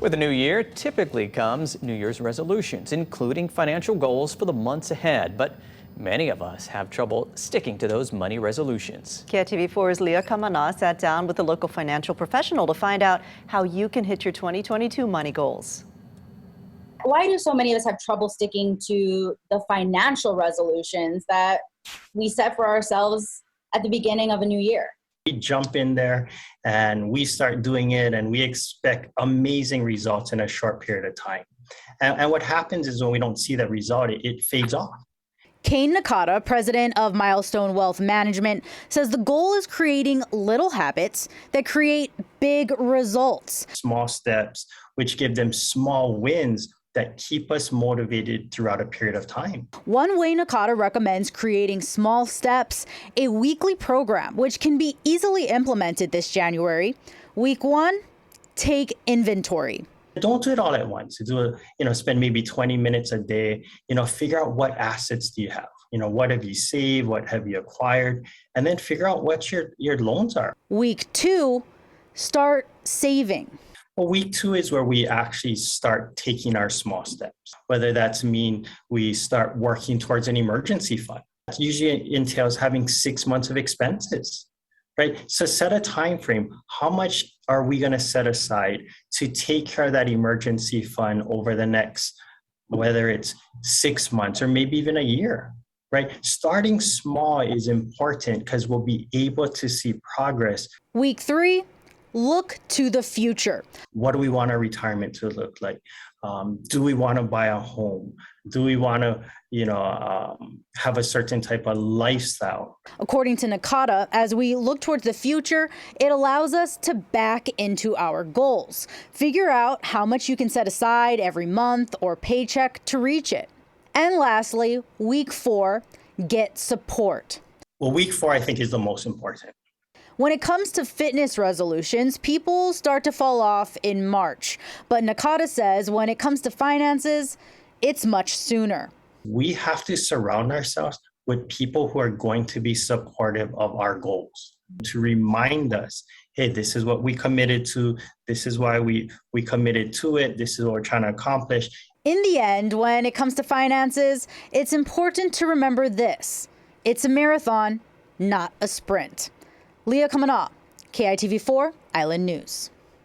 With a new year, typically comes New Year's resolutions, including financial goals for the months ahead. But many of us have trouble sticking to those money resolutions. KITV4's Leah Kamana sat down with a local financial professional to find out how you can hit your 2022 money goals. Why do so many of us have trouble sticking to the financial resolutions that we set for ourselves at the beginning of a new year? We jump in there and we start doing it and we expect amazing results in a short period of time. And what happens is when we don't see that result, it fades off. Kane Nakata, president of Milestone Wealth Management, says the goal is creating little habits that create big results. Small steps, which give them small wins that keep us motivated throughout a period of time. One way Nakata recommends creating small steps, a weekly program, which can be easily implemented this January. Week 1, take inventory. Don't do it all at once. Spend maybe 20 minutes a day, figure out what assets do you have? What have you saved? What have you acquired? And then figure out what your loans are. Week 2, start saving. Well, week 2 is where we actually start taking our small steps, whether that's mean we start working towards an emergency fund. That usually entails having 6 months of expenses, right? So set a time frame. How much are we going to set aside to take care of that emergency fund over the next, whether it's 6 months or maybe even a year, right? Starting small is important because we'll be able to see progress. Week 3, look to the future. What do we want our retirement to look like? Do we want to buy a home? Do we want to, have a certain type of lifestyle? According to Nakata, as we look towards the future, it allows us to back into our goals. Figure out how much you can set aside every month or paycheck to reach it. And lastly, week 4, get support. Well, week 4, I think, is the most important. When it comes to fitness resolutions, people start to fall off in March. But Nakata says when it comes to finances, it's much sooner. We have to surround ourselves with people who are going to be supportive of our goals, to remind us, hey, this is what we committed to. This is why we committed to it. This is what we're trying to accomplish. In the end, when it comes to finances, it's important to remember this. It's a marathon, not a sprint. Leah Kamana, KITV4 Island News.